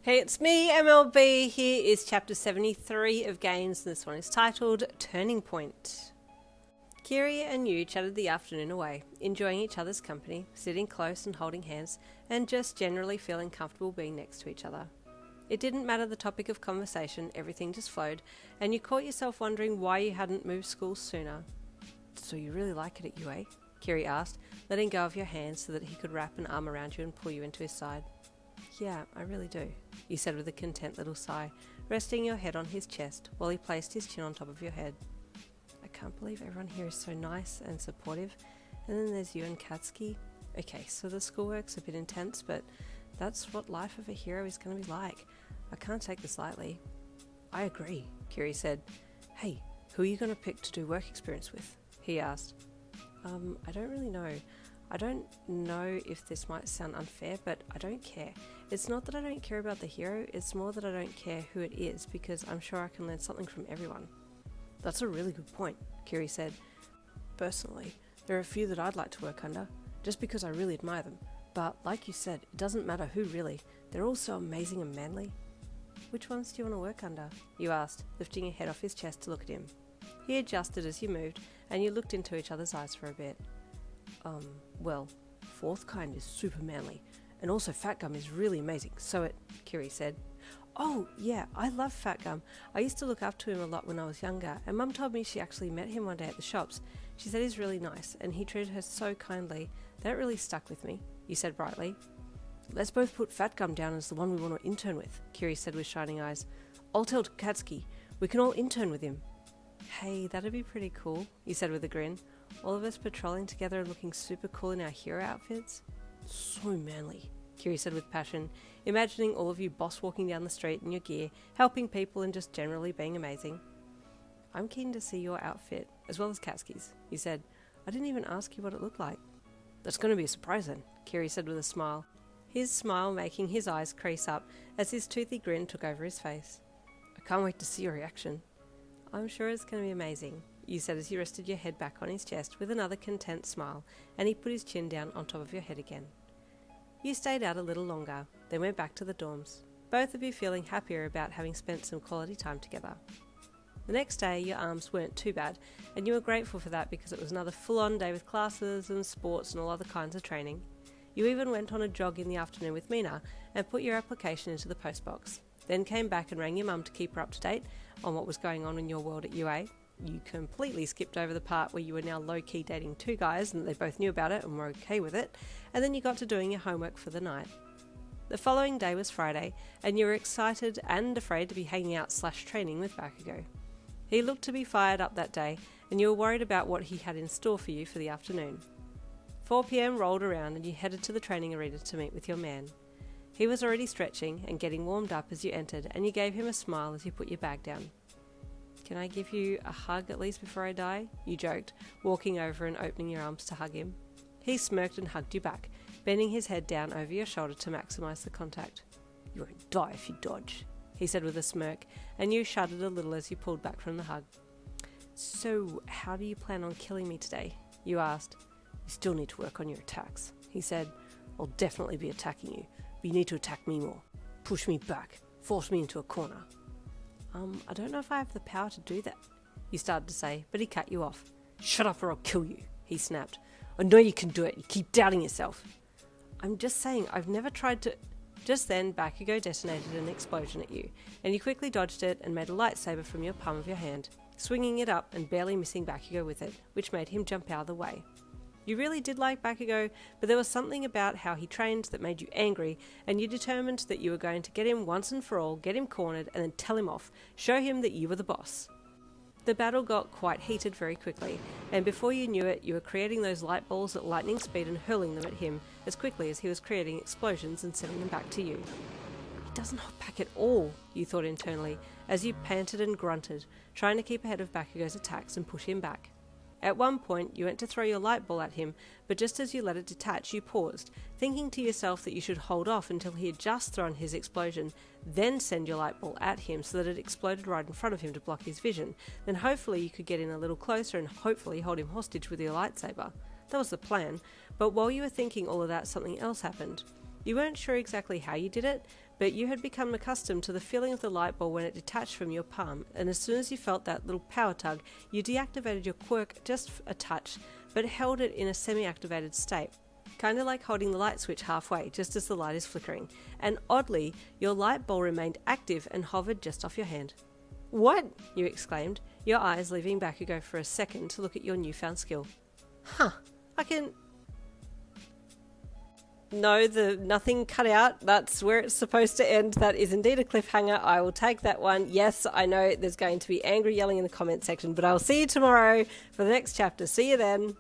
Hey, it's me, MLB. Here is chapter 73 of Gains, and this one is titled Turning Point. Kiri and Yu chatted the afternoon away, enjoying each other's company, sitting close and holding hands, and just generally feeling comfortable being next to each other. It didn't matter the topic of conversation, everything just flowed, and you caught yourself wondering why you hadn't moved school sooner. So you really like it at UA? Kiri asked, letting go of your hand so that he could wrap an arm around you and pull you into his side. Yeah, I really do, you said with a content little sigh, resting your head on his chest while he placed his chin on top of your head. I can't believe everyone here is so nice and supportive, and then there's you and Katsuki. Okay, so the schoolwork's a bit intense, but that's what life of a hero is going to be like. I can't take this lightly. I agree, Kiri said. Hey, who are you going to pick to do work experience with? He asked. I don't really know. I don't know if this might sound unfair, but I don't care. It's not that I don't care about the hero, it's more that I don't care who it is, because I'm sure I can learn something from everyone. That's a really good point, Kiri said. Personally, there are a few that I'd like to work under, just because I really admire them. But like you said, it doesn't matter who really. They're all so amazing and manly. Which ones do you want to work under? You asked, lifting your head off his chest to look at him. He adjusted as you moved, and you looked into each other's eyes for a bit. Well, fourth kind is super manly, and also Fat Gum is really amazing, Kiri said. Oh, yeah, I love Fat Gum. I used to look up to him a lot when I was younger, and Mum told me she actually met him one day at the shops. She said he's really nice, and he treated her so kindly. That really stuck with me, you said brightly. Let's both put Fat Gum down as the one we want to intern with, Kiri said with shining eyes. I'll tell Katsuki. We can all intern with him. Hey, that'd be pretty cool, you said with a grin. All of us patrolling together and looking super cool in our hero outfits? So manly, Kiri said with passion, imagining all of you boss walking down the street in your gear, helping people and just generally being amazing. I'm keen to see your outfit, as well as Katsuki's, he said. I didn't even ask you what it looked like. That's going to be a surprise then, Kiri said with a smile, his smile making his eyes crease up as his toothy grin took over his face. I can't wait to see your reaction. I'm sure it's going to be amazing, you said as you rested your head back on his chest with another content smile, and he put his chin down on top of your head again. You stayed out a little longer, then went back to the dorms, both of you feeling happier about having spent some quality time together. The next day, your arms weren't too bad, and you were grateful for that because it was another full-on day with classes and sports and all other kinds of training. You even went on a jog in the afternoon with Mina and put your application into the postbox, then came back and rang your mum to keep her up to date on what was going on in your world at UA. You completely skipped over the part where you were now low-key dating two guys and they both knew about it and were okay with it, and then you got to doing your homework for the night. The following day was Friday, and you were excited and afraid to be hanging out / training with Bakugo. He looked to be fired up that day, and you were worried about what he had in store for you for the afternoon. 4 p.m. rolled around and you headed to the training arena to meet with your man. He was already stretching and getting warmed up as you entered, and you gave him a smile as you put your bag down. Can I give you a hug at least before I die? You joked, walking over and opening your arms to hug him. He smirked and hugged you back, bending his head down over your shoulder to maximise the contact. You won't die if you dodge, he said with a smirk, and you shuddered a little as you pulled back from the hug. So, how do you plan on killing me today? You asked. You still need to work on your attacks, he said. I'll definitely be attacking you, but you need to attack me more. Push me back, force me into a corner. I don't know if I have the power to do that, you started to say, but he cut you off. Shut up or I'll kill you, he snapped. I know you can do it, you keep doubting yourself. I'm just saying, I've never tried to... Just then, Bakugo detonated an explosion at you, and you quickly dodged it and made a lightsaber from your palm of your hand, swinging it up and barely missing Bakugo with it, which made him jump out of the way. You really did like Bakugo, but there was something about how he trained that made you angry, and you determined that you were going to get him once and for all, get him cornered, and then tell him off, show him that you were the boss. The battle got quite heated very quickly, and before you knew it, you were creating those light balls at lightning speed and hurling them at him as quickly as he was creating explosions and sending them back to you. He doesn't hold back at all, you thought internally, as you panted and grunted, trying to keep ahead of Bakugo's attacks and push him back. At one point, you went to throw your light ball at him, but just as you let it detach, you paused, thinking to yourself that you should hold off until he had just thrown his explosion, then send your light ball at him so that it exploded right in front of him to block his vision. Then hopefully you could get in a little closer and hopefully hold him hostage with your lightsaber. That was the plan, but while you were thinking all of that, something else happened. You weren't sure exactly how you did it, but you had become accustomed to the feeling of the light ball when it detached from your palm, and as soon as you felt that little power tug, you deactivated your quirk just a touch, but held it in a semi-activated state. Kind of like holding the light switch halfway, just as the light is flickering. And oddly, your light ball remained active and hovered just off your hand. "What?" you exclaimed, your eyes leaving Bakugo for a second to look at your newfound skill. "Huh, I can..." No, the nothing cut out. That's where it's supposed to end. That is indeed a cliffhanger. I will take that one. Yes, I know there's going to be angry yelling in the comment section, but I'll see you tomorrow for the next chapter. See you then.